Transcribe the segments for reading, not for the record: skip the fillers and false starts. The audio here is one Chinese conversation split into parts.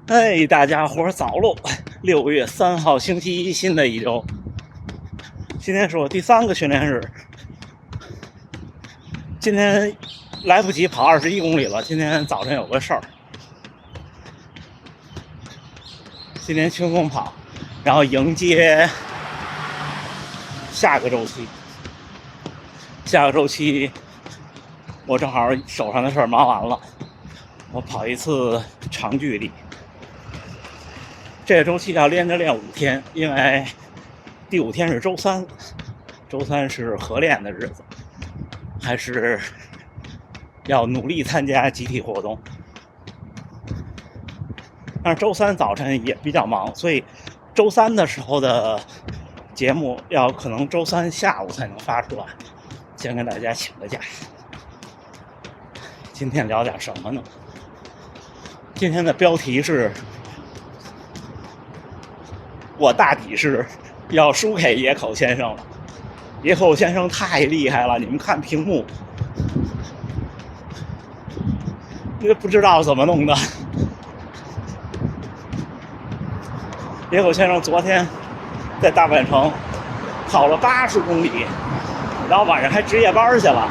哎，大家伙早喽！6月3号星期一，新的一周。今天是我第3个训练日。今天来不及跑21公里了，今天早晨有个事儿。今天轻松跑，然后迎接下个周期。下个周期，我正好手上的事儿忙完了，我跑一次长距离。这个周期要连着练5天，因为第5天是周三，周三是合练的日子，还是要努力参加集体活动。但是周三早晨也比较忙，所以周三的时候的节目要可能周三下午才能发出来，先跟大家请个假。今天聊点什么呢？今天的标题是我大抵是要输给野口先生了。野口先生太厉害了，你们看屏幕，因为不知道怎么弄的。野口先生昨天在大阪城跑了80公里，然后晚上还值夜班去了。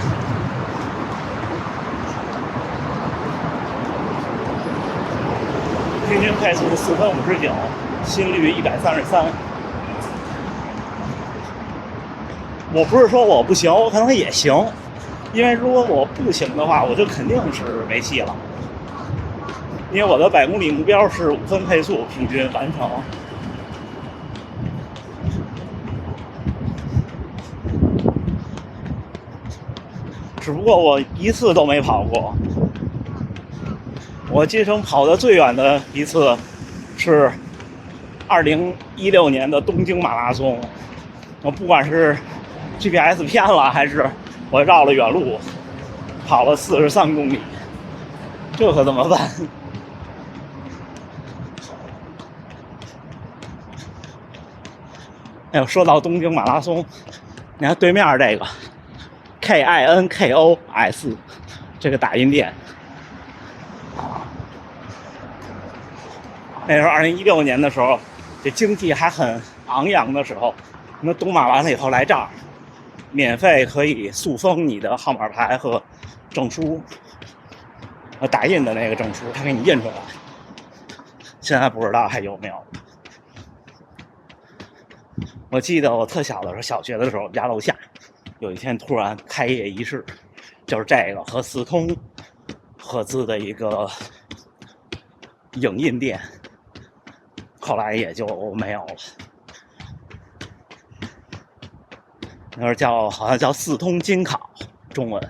平均配速4分59，心率133。我不是说我不行，我可能也行，因为如果我不行的话，我就肯定是没戏了。因为我的100公里目标是5分配速平均完成。只不过我一次都没跑过。我今生跑的最远的一次是2016年的东京马拉松。我不管是 GPS 偏了，还是我绕了远路，跑了43公里，这可怎么办？哎呦，说到东京马拉松，你看对面这个 KINKOS 这个打印店，那时候2016年的时候，这经济还很昂扬的时候，那东马完了以后来这儿，免费可以塑封你的号码牌和证书，打印的那个证书，他给你印出来。现在不知道还有没有。我记得我特小的时候，小学的时候，我们家楼下有一天突然开业仪式，就是这个和四通合资的一个影印店，后来也就没有了。那时候好像叫四通金考，中文。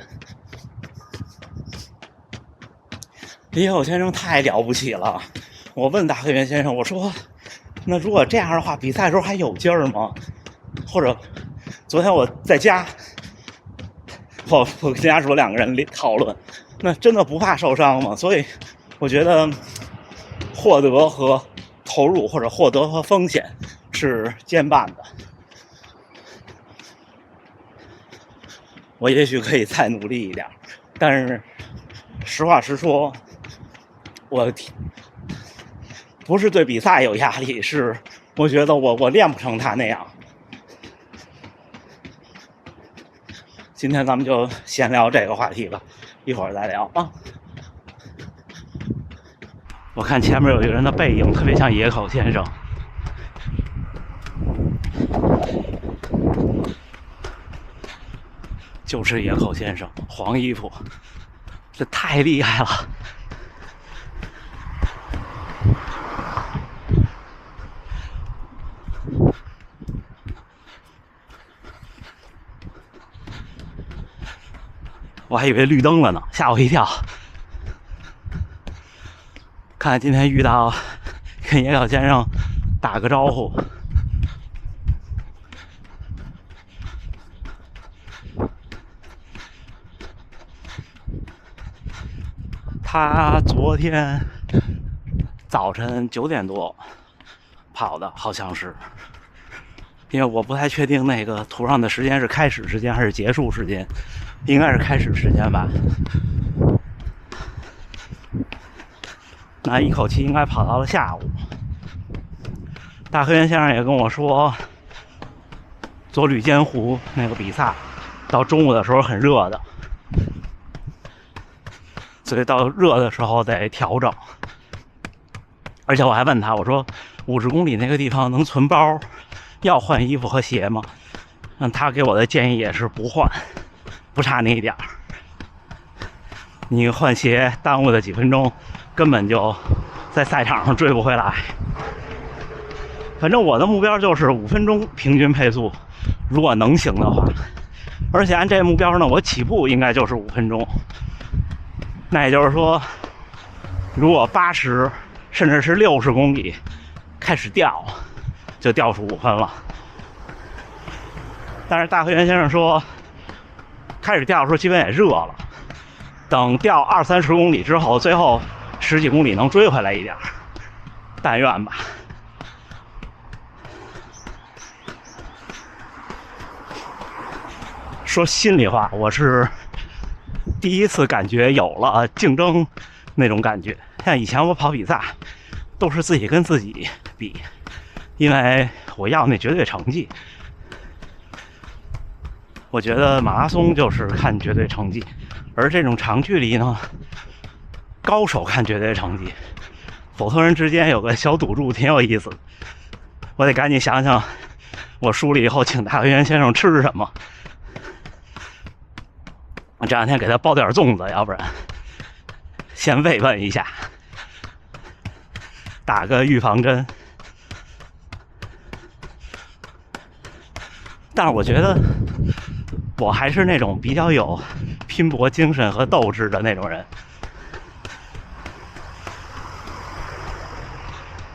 野口先生太了不起了，我问大黑原先生，我说那如果这样的话，比赛的时候还有劲儿吗？或者昨天我在家，我跟家属2个人讨论，那真的不怕受伤吗？所以我觉得获得和投入，或者获得和风险是兼办的。我也许可以再努力一点，但是实话实说，我不是对比赛有压力，是我觉得我练不成他那样。今天咱们就先聊这个话题吧，一会儿再聊啊。我看前面有一个人的背影特别像野口先生，就是野口先生，黄衣服，这太厉害了。我还以为绿灯了呢，吓我一跳。看今天遇到，跟野口先生打个招呼。他昨天早晨9点多跑的，好像是，因为我不太确定那个图上的时间是开始时间还是结束时间，应该是开始时间吧。那一口气应该跑到了下午。大黑原先生也跟我说，左吕坚湖那个比赛到中午的时候很热的，所以到热的时候得调整。而且我还问他，我说50公里那个地方能存包，要换衣服和鞋吗？他给我的建议也是不换，不差那一点儿。你换鞋耽误的几分钟，根本就在赛场上追不回来。反正我的目标就是5分钟平均配速，如果能行的话。而且按这个目标呢，我起步应该就是5分钟。那也就是说，如果80甚至是60公里开始掉，就掉出5分了。但是大黑原先生说，开始掉的时候基本也热了，等掉20-30公里之后，最后10几公里能追回来一点，但愿吧。说心里话，我是第一次感觉有了竞争那种感觉。像以前我跑比赛都是自己跟自己比，因为我要那绝对成绩。我觉得马拉松就是看绝对成绩，而这种长距离呢，高手看绝对成绩，普通人之间有个小赌注，挺有意思的。我得赶紧想想，我输了以后请大黑原先生吃什么。这两天给他包点粽子，要不然先慰问一下，打个预防针。但是我觉得我还是那种比较有拼搏精神和斗志的那种人，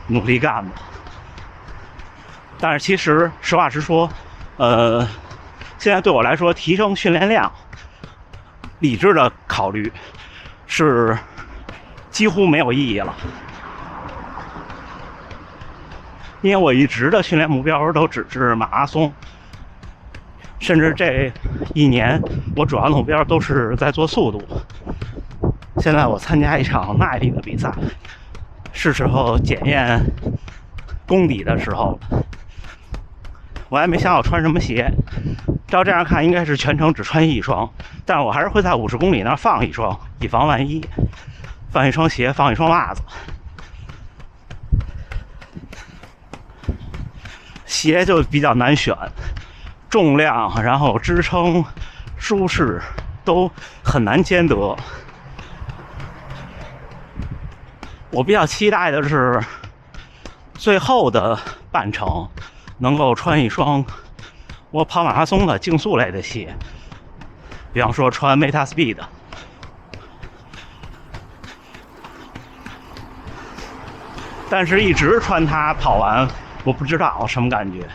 努力干吧。但是其实实话实说，现在对我来说，提升训练量，理智的考虑是几乎没有意义了，因为我一直的训练目标都只是马拉松，甚至这1年我主要的目标都是在做速度。现在我参加一场耐力的比赛，是时候检验功底的时候了。我还没想好穿什么鞋，照这样看应该是全程只穿1双，但是我还是会在50公里那儿放1双，以防万一。放1双鞋，放1双袜子。鞋就比较难选，重量，然后支撑、舒适都很难兼得。我比较期待的是最后的半程能够穿1双我跑马拉松的竞速类的鞋，比方说穿 Metaspeed。但是一直穿它跑完，我不知道什么感觉。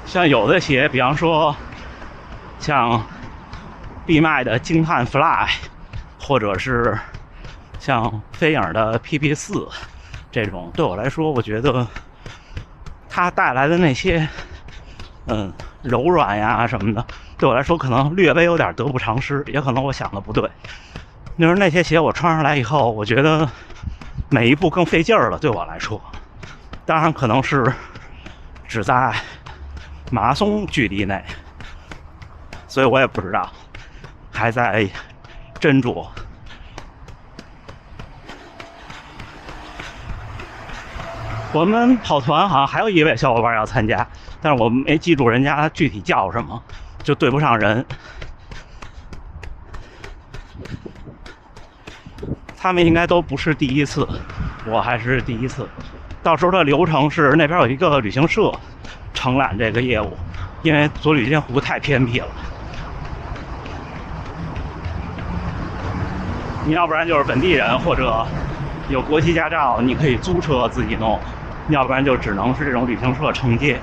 像有的鞋，比方说像闭麦的惊叹 Fly， 或者是像飞影的 PP4， 这种对我来说，我觉得它带来的那些柔软呀什么的，对我来说可能略微有点得不偿失，也可能我想的不对。就是那些鞋我穿上来以后，我觉得每一步更费劲儿了，对我来说。当然可能是只在马拉松距离内，所以我也不知道，还在斟酌。我们跑团好像还有一位小伙伴要参加，但是我没记住人家具体叫什么，就对不上人。他们应该都不是第一次，我还是第一次。到时候的流程是那边有一个旅行社承揽这个业务，因为左吕坚湖太偏僻了。你要不然就是本地人或者有国际驾照，你可以租车自己弄，要不然就只能是这种旅行社承接。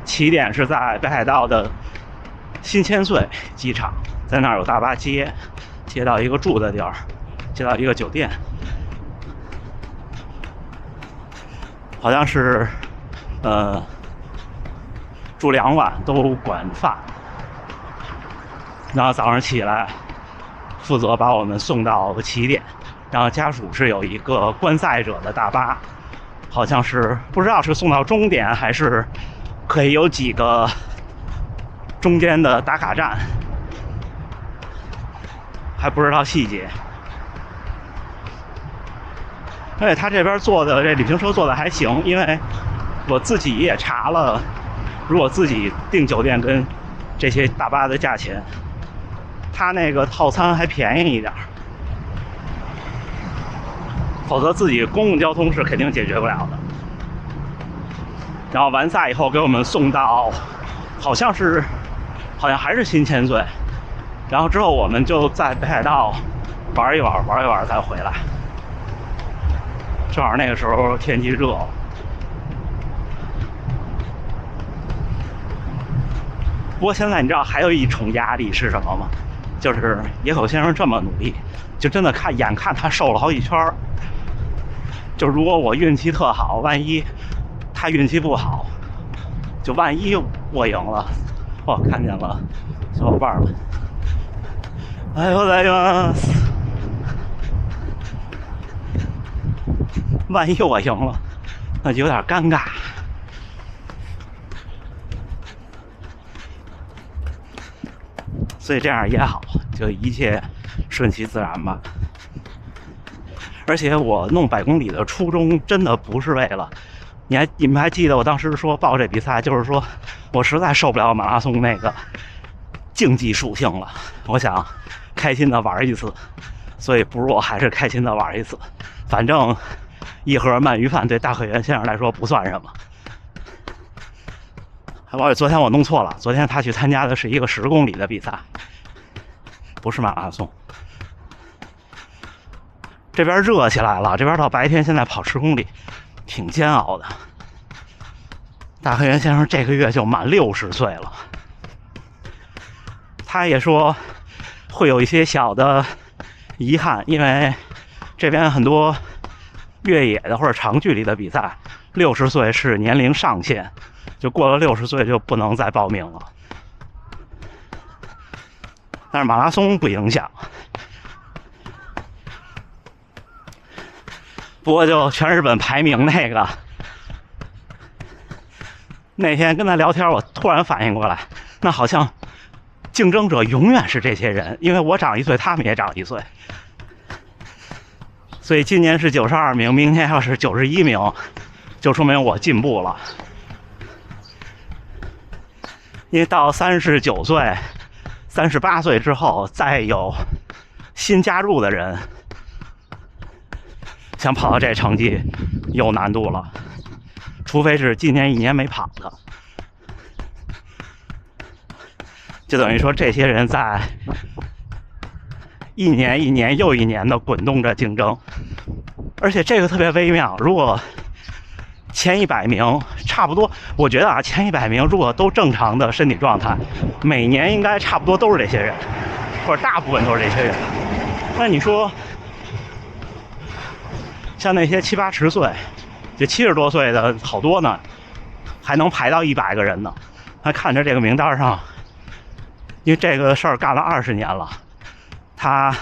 起点是在北海道的新千岁机场，在那儿有大巴接到一个住的地儿，接到一个酒店，好像是住2晚都管饭，然后早上起来负责把我们送到起点，然后家属是有一个观赛者的大巴，好像是不知道是送到终点还是可以有几个中间的打卡站，还不知道细节。而且他这边做的这旅行社做的还行，因为我自己也查了，如果自己订酒店跟这些大巴的价钱，他那个套餐还便宜一点，否则自己公共交通是肯定解决不了的。然后完赛以后给我们送到，好像还是新千岁，然后之后我们就在北海道玩一玩再回来。正好那个时候天气热，不过现在你知道还有一重压力是什么吗？就是野口先生这么努力，就真的眼看他瘦了好几圈，就如果我运气特好，万一他运气不好，就万一我赢了，看见了小伙伴们，哎呦来呀！万一我赢了，那就有点尴尬。所以这样也好，就一切顺其自然吧。而且我弄100公里的初衷真的不是为了，你们还记得我当时说报这比赛，就是说我实在受不了马拉松那个竞技属性了，我想开心的玩一次，所以不如我还是开心的玩一次，反正1盒鳗鱼饭对大可元先生来说不算什么。昨天我弄错了，昨天他去参加的是一个10公里的比赛，不是马拉松。这边热起来了，这边到白天现在跑10公里挺煎熬的。大可元先生这个月就满60岁了，他也说会有一些小的遗憾，因为这边很多越野的或者长距离的比赛，60岁是年龄上限，就过了60岁就不能再报名了。但是马拉松不影响。不过就全日本排名那天跟他聊天，我突然反应过来，那好像竞争者永远是这些人，因为我长1岁，他们也长1岁。所以今年是92名，明天要是91名，就说明我进步了。因为到39岁、38岁之后，再有新加入的人，想跑到这成绩有难度了，除非是今年1年没跑的，就等于说这些人在一年又一年的滚动着竞争。而且这个特别微妙，如果前100名差不多，我觉得前100名如果都正常的身体状态，每年应该差不多都是这些人，或者大部分都是这些人。那你说像那些70、80岁，就70多岁的好多呢，还能排到100个人呢。他看着这个名单上，因为这个事儿干了20年了，他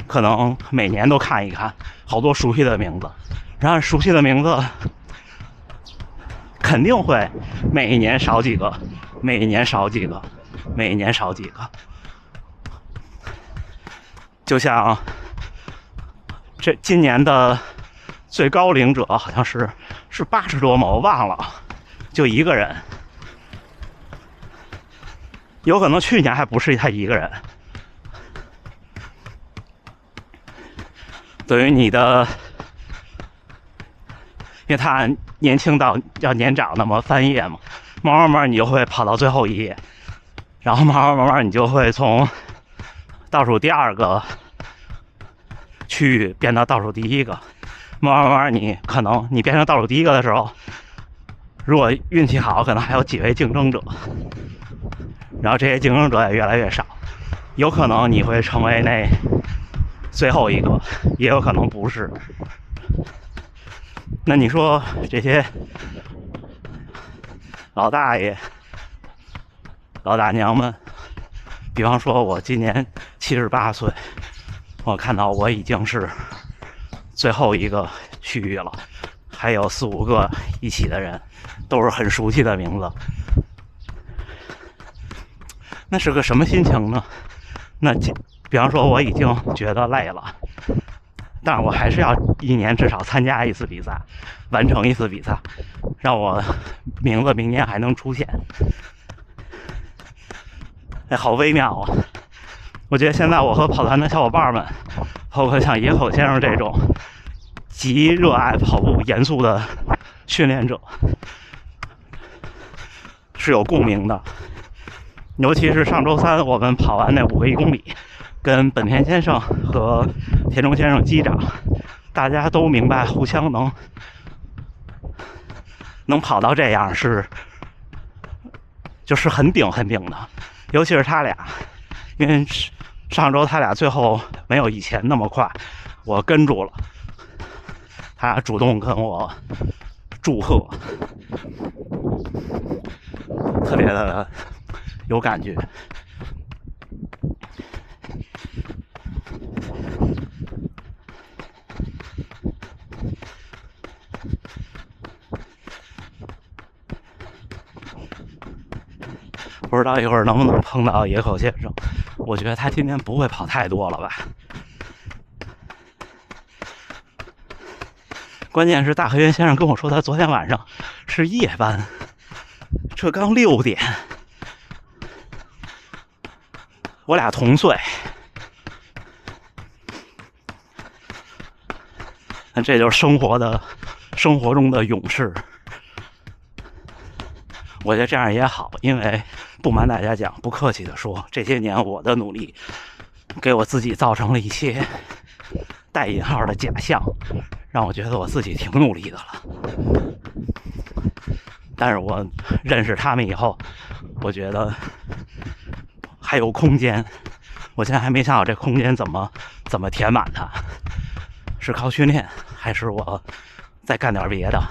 可能每年都看一看，好多熟悉的名字，然后熟悉的名字肯定会每一年少几个，每一年少几个，每一年少几个。就像这今年的最高龄者好像是80多吗？我忘了，就一个人，有可能去年还不是他一个人。等于你的，因为他年轻到要年长那么翻页嘛，慢慢你就会跑到最后一页，然后慢慢你就会从倒数第2个去变到倒数第1个，慢慢你可能你变成倒数第1个的时候，如果运气好，可能还有几位竞争者，然后这些竞争者也越来越少，有可能你会成为那最后一个，也有可能不是。那你说这些老大爷、老大娘们，比方说我今年78岁，我看到我已经是最后一个区域了，还有4、5个一起的人，都是很熟悉的名字。那是个什么心情呢？那比方说我已经觉得累了，但是我还是要1年至少参加一次比赛，完成一次比赛，让我名字明年还能出现。哎，好微妙啊！我觉得现在我和跑团的小伙伴们，包括像野口先生这种极热爱跑步、严肃的训练者，是有共鸣的。尤其是上周3我们跑完那5个1公里，跟本田先生和田中先生击掌，大家都明白互相能跑到这样就是很顶的，尤其是他俩，因为上周他俩最后没有以前那么快，我跟住了，他俩主动跟我祝贺，特别的有感觉。不知道一会儿能不能碰到野口先生，我觉得他今天不会跑太多了吧。关键是大河原先生跟我说他昨天晚上是夜班，这刚6点，我俩同岁，这就是生活中的勇士。我觉得这样也好，因为不瞒大家讲，不客气的说，这些年我的努力给我自己造成了一些带引号的假象，让我觉得我自己挺努力的了。但是我认识他们以后，我觉得还有空间。我现在还没想好这空间怎么填满它，是靠训练，还是我再干点别的？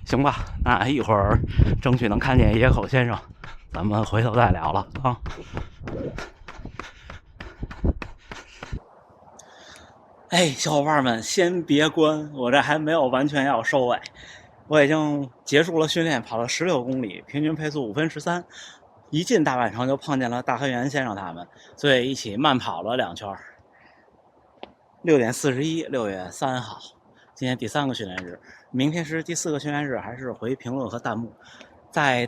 行吧，那一会儿争取能看见野口先生，咱们回头再聊了啊。哎，小伙伴们先别关，我这还没有完全要收尾，我已经结束了训练，跑了16公里，平均配速5分13。一进大阪城就碰见了大河原先生他们，所以一起慢跑了2圈。6点41，6月3号，今天第3个训练日，明天是第4个训练日，还是回评论和弹幕。在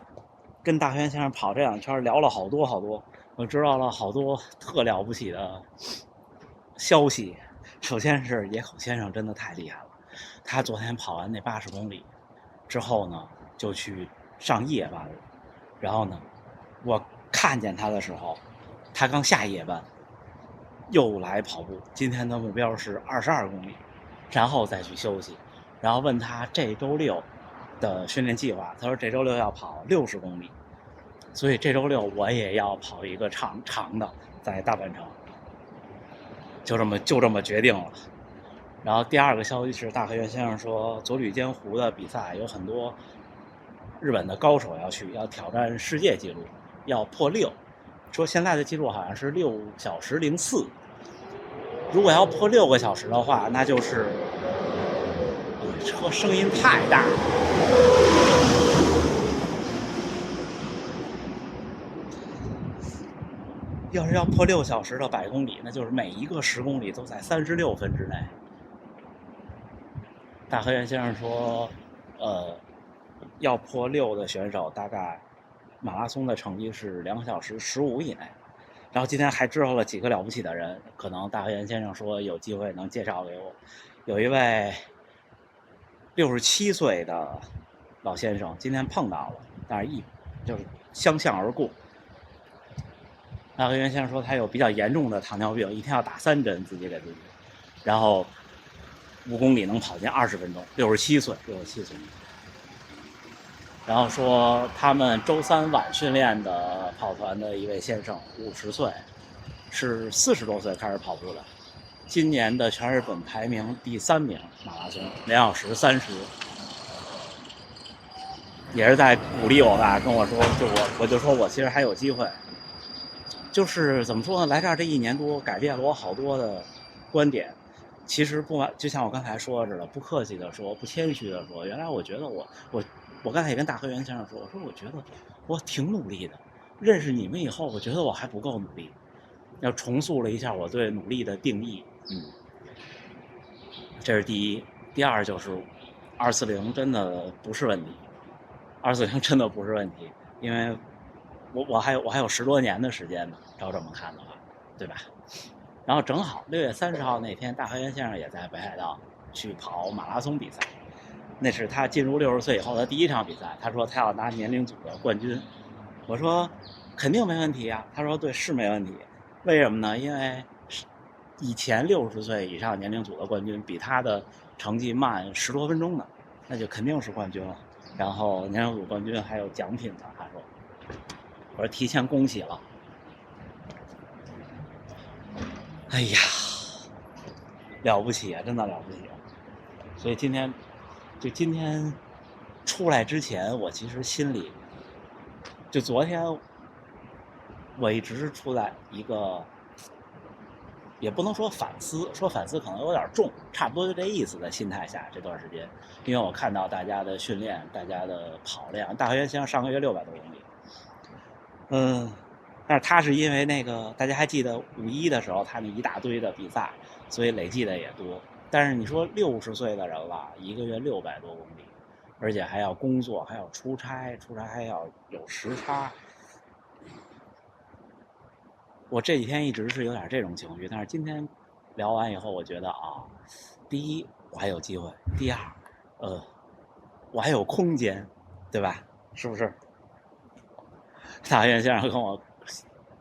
跟大河原先生跑这2圈，聊了好多，我知道了好多特了不起的消息。首先是野口先生真的太厉害了，他昨天跑完那80公里之后呢，就去上夜班了。然后呢，我看见他的时候，他刚下夜班，又来跑步。今天的目标是22公里，然后再去休息。然后问他这周6的训练计划，他说这周6要跑60公里，所以这周6我也要跑一个长的，在大阪城。就这么决定了。然后第2个消息是，大河原先生说，佐吕间湖的比赛有很多日本的高手要去，要挑战世界纪录，要破6。说现在的记录好像是6小时04。如果要破6个小时的话，那就是车声音太大了。要是要破6小时的100公里，那就是每一个10公里都在36分之内。大河原先生说，要破6的选手大概马拉松的成绩是2小时15以内。然后今天还知道了几个了不起的人，可能大河原先生说有机会能介绍给我。有一位67岁的老先生，今天碰到了，但是就是相向而过。大河原先生说他有比较严重的糖尿病，一天要打3针，自己给自己，然后5公里能跑进20分钟，67岁。然后说他们周3晚训练的跑团的一位先生，50岁，是40多岁开始跑步的，今年的全日本排名第3名，马拉松2小时30，也是在鼓励我吧，跟我说，我就说我其实还有机会。就是怎么说呢？来这儿这1年多，改变了我好多的观点。其实不完，就像我刚才说似的，不客气的说，不谦虚的说，原来我觉得我刚才也跟大河源先生说，我说我觉得我挺努力的。认识你们以后，我觉得我还不够努力，要重塑了一下我对努力的定义。这是第一。第二就是240真的不是问题，240真的不是问题，因为我还有10多年的时间呢，照这么看的话，对吧？然后正好6月30号那天，大河源先生也在北海道去跑马拉松比赛，那是他进入60岁以后的第1场比赛。他说他要拿年龄组的冠军，我说肯定没问题啊。他说对，是没问题。为什么呢？因为以前60岁以上年龄组的冠军比他的成绩慢10多分钟呢，那就肯定是冠军了。然后年龄组冠军还有奖品呢，他说。我说提前恭喜了。哎呀，了不起啊，真的了不起啊！所以今天出来之前，我其实心里就昨天我一直是处在一个，也不能说反思，说反思可能有点重，差不多就这意思的心态下这段时间，因为我看到大家的训练，大家的跑量，大河源先生上个月600多公里，但是他是因为那个大家还记得5·1的时候他那一大堆的比赛，所以累计的也多。但是你说60岁的人了，一个月600多公里，而且还要工作，还要出差还要有时差。我这几天一直是有点这种情绪，但是今天聊完以后，我觉得啊，第一我还有机会，第二，我还有空间，对吧？是不是？大院先生跟我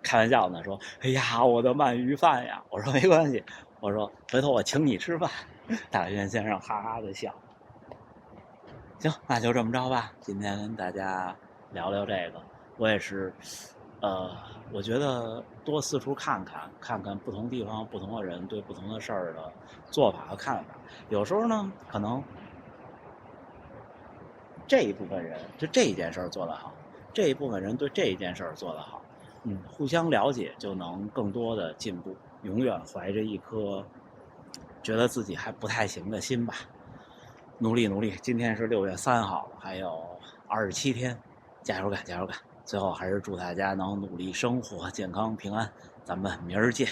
开玩笑呢，说：“哎呀，我的鳗鱼饭呀！”我说：“没关系，我说回头我请你吃饭。”大院先生哈哈的笑。行，那就这么着吧。今天跟大家聊聊这个，我也是，我觉得多四处看看不同地方、不同的人对不同的事儿的做法和看法。有时候呢，可能这一部分人就这一件事儿做得好，这一部分人对这一件事儿做得好，互相了解就能更多的进步。永远怀着一颗觉得自己还不太行的心吧，努力努力。今天是6月3号，还有27天，加油干加油干！最后还是祝大家能努力生活，健康平安。咱们明儿见。